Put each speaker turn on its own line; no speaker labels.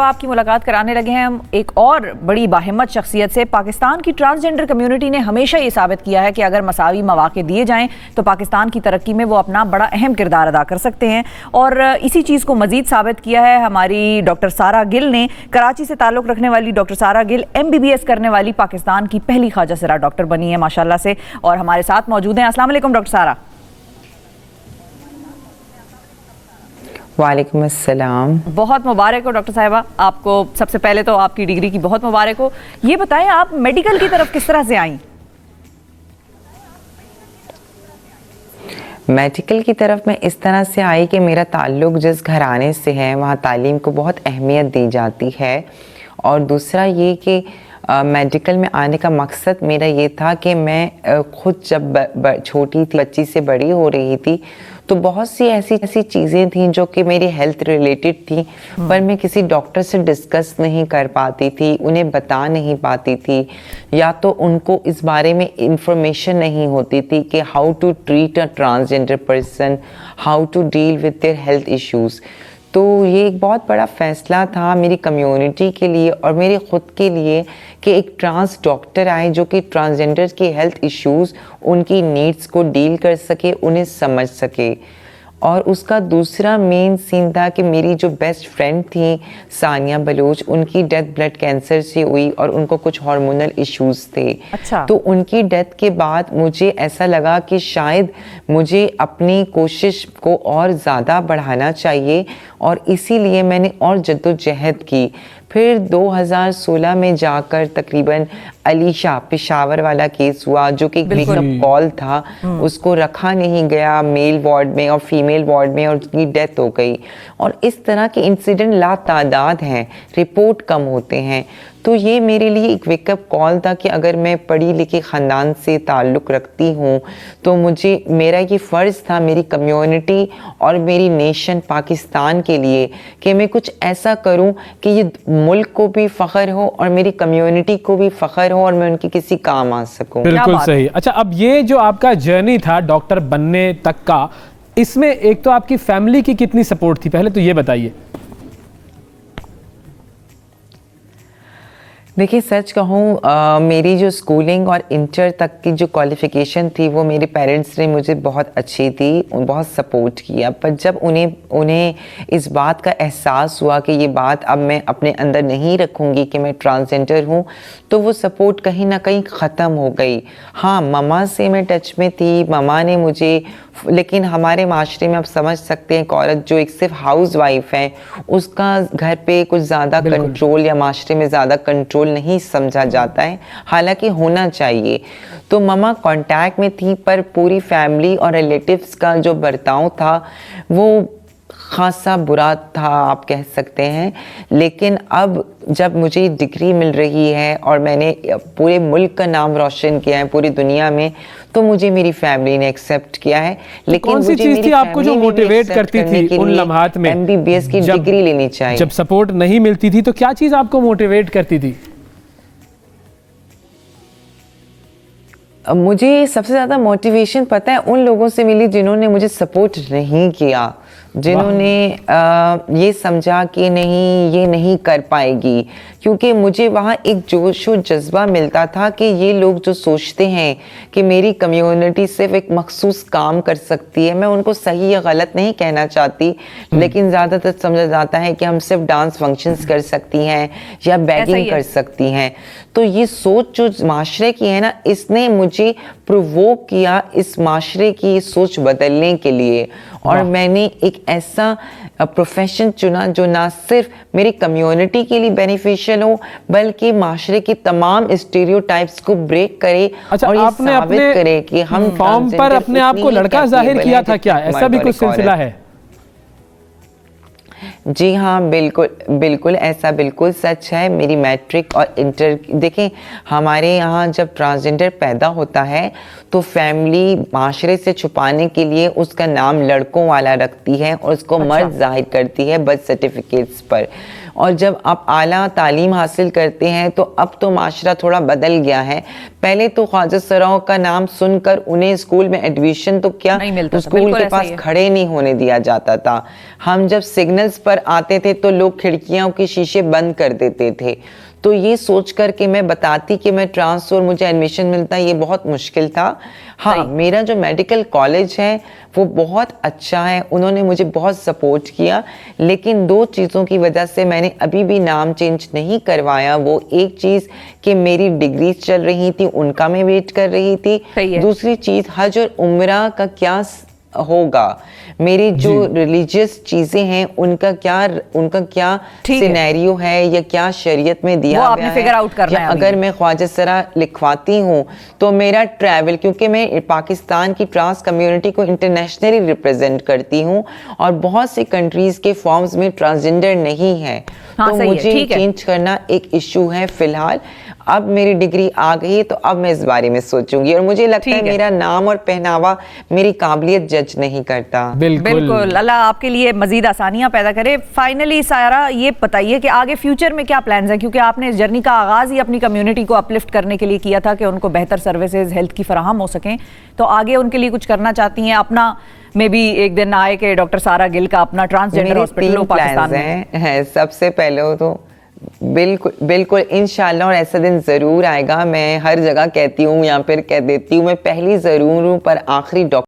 आपकी मुलाकात कराने लगे हैं हम एक और बड़ी बाहिम्मत शख्सियत से। पाकिस्तान की ट्रांसजेंडर कम्युनिटी ने हमेशा ये साबित किया है कि अगर मसावी मौके दिए जाएं तो पाकिस्तान की तरक्की में वो अपना बड़ा अहम किरदार अदा कर सकते हैं। और इसी चीज़ को मजीद साबित किया है हमारी डॉक्टर सारा गिल ने। कराची से ताल्लुक़ रखने वाली डॉक्टर सारा गिल MBBS करने वाली पाकिस्तान की पहली ख्वाजा सिरा डॉक्टर बनी है माशाल्लाह से, और हमारे साथ मौजूद हैं। अस्सलाम वालेकुम डॉक्टर सारा।
वालेकुम अस्सलाम।
बहुत मुबारक हो डॉक्टर साहिबा, आपको सबसे पहले तो आपकी डिग्री की बहुत मुबारक हो। ये बताएं आप मेडिकल की तरफ किस तरह से आई?
मेडिकल की तरफ मैं इस तरह से आई कि मेरा ताल्लुक़ जिस घराने से है वहाँ तालीम को बहुत अहमियत दी जाती है, और दूसरा ये कि मेडिकल में आने का मकसद मेरा ये था कि मैं खुद जब छोटी थी, बच्ची से बड़ी हो रही थी, तो बहुत सी ऐसी चीज़ें थीं जो कि मेरी हेल्थ रिलेटेड थी, पर मैं किसी डॉक्टर से डिस्कस नहीं कर पाती थी, उन्हें बता नहीं पाती थी, या तो उनको इस बारे में इंफॉर्मेशन नहीं होती थी कि how to treat a transgender person, how to deal with their health issues. तो ये एक बहुत बड़ा फ़ैसला था मेरी कम्युनिटी के लिए और मेरे ख़ुद के लिए कि एक ट्रांस डॉक्टर आए जो कि ट्रांसजेंडर्स के हेल्थ इश्यूज़, उनकी नीड्स को डील कर सके, उन्हें समझ सके। और उसका दूसरा मेन सीन था कि मेरी जो बेस्ट फ्रेंड थी सानिया बलोच, उनकी डेथ ब्लड कैंसर से हुई और उनको कुछ हार्मोनल इश्यूज़ थे।
अच्छा।
तो उनकी डेथ के बाद मुझे ऐसा लगा कि शायद मुझे अपनी कोशिश को और ज़्यादा बढ़ाना चाहिए, और इसीलिए मैंने और जद्दोजहद की। फिर 2016 में जाकर तकरीबन अलीशा पेशावर वाला केस हुआ जो कि एक वेकअप कॉल था, उसको रखा नहीं गया मेल वार्ड में और फीमेल वार्ड में, और उसकी डेथ हो गई। और इस तरह के इंसिडेंट लातादाद हैं, रिपोर्ट कम होते हैं। तो ये मेरे लिए एक वेकअप कॉल था कि अगर मैं पढ़ी लिखी ख़ानदान से ताल्लुक़ रखती हूँ तो मुझे, मेरा ये फ़र्ज़ था मेरी कम्युनिटी और मेरी नेशन पाकिस्तान के लिए कि मैं कुछ ऐसा करूँ कि ये मुल्क को भी फ़ख्र हो और मेरी कम्युनिटी को भी फ़ख्र हो और मैं उनकी किसी काम आ सकूँ।
बिल्कुल सही। अच्छा, अब ये जो आपका जर्नी था डॉक्टर बनने तक का, इसमें एक तो आपकी फैमिली की कितनी सपोर्ट थी, पहले तो ये बताइए।
देखिए, सच कहूँ मेरी जो स्कूलिंग और इंटर तक की जो क्वालिफ़िकेशन थी वो मेरे पेरेंट्स ने मुझे बहुत अच्छी थी, बहुत सपोर्ट किया। पर जब उन्हें इस बात का एहसास हुआ कि ये बात अब मैं अपने अंदर नहीं रखूँगी कि मैं ट्रांसजेंडर हूँ, तो वो सपोर्ट कहीं ना कहीं ख़त्म हो गई। हाँ, ममा से मैं टच में थी, ममा ने मुझे, लेकिन हमारे माशरे में आप समझ सकते हैं एक औरत जो एक सिर्फ हाउस वाइफ है, उसका घर पे कुछ ज़्यादा कंट्रोल या माशरे में ज़्यादा कंट्रोल नहीं समझा जाता है, हालांकि होना चाहिए। तो ममा कांटेक्ट में थी, पर पूरी फैमिली और रिलेटिव्स का जो बर्ताव था वो खासा बुरा था, आप कह सकते हैं। लेकिन अब जब मुझे डिग्री मिल रही है और मैंने पूरे मुल्क का नाम रोशन किया है पूरी दुनिया में, तो मुझे मेरी फैमिली ने एक्सेप्ट किया है। लेकिन
कौन सी चीज थी आपको जो मोटिवेट करती थी उन लम्हात में?
MBBS की डिग्री लेनी चाहिए।
जब सपोर्ट नहीं मिलती थी तो क्या चीज आपको मोटिवेट करती थी?
मुझे सबसे ज़्यादा मोटिवेशन पता है उन लोगों से मिली जिन्होंने मुझे सपोर्ट नहीं किया, जिन्होंने ये समझा कि नहीं, ये नहीं कर पाएगी। क्योंकि मुझे वहाँ एक जोश और जज्बा मिलता था कि ये लोग जो सोचते हैं कि मेरी कम्युनिटी सिर्फ एक मखसूस काम कर सकती है, मैं उनको सही या गलत नहीं कहना चाहती, लेकिन ज़्यादातर समझा जाता है कि हम सिर्फ डांस फंक्शंस कर सकती हैं या बैगिंग कर सकती हैं। तो ये सोच जो माशरे की है ना, इसने मुझे प्रोवोक किया इस माशरे की सोच बदलने के लिए, और मैंने एक ऐसा प्रोफेशन चुना जो ना सिर्फ मेरी कम्युनिटी के लिए बेनिफिशियल हो बल्कि माशरे की तमाम स्टीरियोटाइप्स को ब्रेक करे।
अच्छा,
और ये
आपने
साबित
अपने
करे कि हम
फॉर्म पर अपने आप को लड़का जाहिर किया था क्या? ऐसा भी कुछ सिलसिला है?
जी हाँ, बिल्कुल बिल्कुल ऐसा बिल्कुल सच है। मेरी मैट्रिक और इंटर, देखें हमारे यहाँ जब ट्रांसजेंडर पैदा होता है तो फैमिली माशरे से छुपाने के लिए उसका नाम लड़कों वाला रखती है और उसको मर्द जाहिर करती है बर्थ सर्टिफिकेट्स पर। और जब आप आला तालीम हासिल करते हैं तो अब तो माशरा थोड़ा बदल गया है। पहले तो ख्वाजा सराओं का नाम सुनकर उन्हें स्कूल में एडमिशन तो क्या
नहीं मिलता था,
स्कूल
बिल्कुल
के
ऐसा
पास
ही है।
खड़े नहीं होने दिया जाता था। हम जब सिग्नल्स पर आते थे तो लोग खिड़कियों के शीशे बंद कर देते थे। तो ये सोच कर कि मैं बताती कि मैं ट्रांस हूं और मुझे एडमिशन मिलता, ये बहुत मुश्किल था। हाँ,
सही।
मेरा जो मेडिकल कॉलेज है वो बहुत अच्छा है, उन्होंने मुझे बहुत सपोर्ट किया, लेकिन 2 चीज़ों की वजह से मैंने अभी भी नाम चेंज नहीं करवाया। वो एक चीज़ कि मेरी डिग्री चल रही थी, उनका मैं वेट कर रही थी।
सही है।
दूसरी चीज़ हज और उम्रा का क्या होगा, मेरी जो रिलीजियस चीजें हैं उनका क्या
ठीक है।
सिनेरियो है या क्या शरीयत में दिया
वो
गया
आपने
है,
figure out करना
या
है अभी।
अगर मैं ख्वाजा सरा लिखवाती हूँ तो मेरा ट्रैवल, क्योंकि मैं पाकिस्तान की ट्रांस कम्युनिटी को इंटरनेशनली रिप्रेजेंट करती हूँ और बहुत सी कंट्रीज के फॉर्म्स में ट्रांसजेंडर नहीं है,
हाँ,
तो
सही है,
मुझे
ठीक है।
चेंज करना एक इशू है फिलहाल। अब मेरी डिग्री आ गई है तो अब मैं इस बारे में सोचूंगी, और मुझे लगता है
ठीक है।
मेरा नाम और पहनावा मेरी काबिलियत जज नहीं करता।
बिल्कुल, अल्लाह आपके लिए मजीद आसानियां पैदा करे। फाइनली सायरा, ये बताइए कि आगे फ्यूचर में क्या प्लान्स हैं, क्योंकि आपने इस जर्नी का आगाज ही अपनी कम्युनिटी को अपलिफ्ट करने के लिए किया था कि उनको बेहतर सर्विसेज हेल्थ की फराहम हो सकें, तो आगे उनके लिए कुछ करना चाहती हैं? अपना में भी एक दिन आए कि डॉक्टर सारा गिल का अपना ट्रांसजेंडर
मेरे
हॉस्पिटल हो
3
पाकिस्तान
प्लान्स
में?
हैं। सबसे पहले तो बिल्कुल इंशाल्लाह, और ऐसा दिन जरूर आएगा। मैं हर जगह कहती हूँ, यहाँ पर कह देती हूँ, मैं पहली जरूर हूँ पर आखिरी डॉक्टर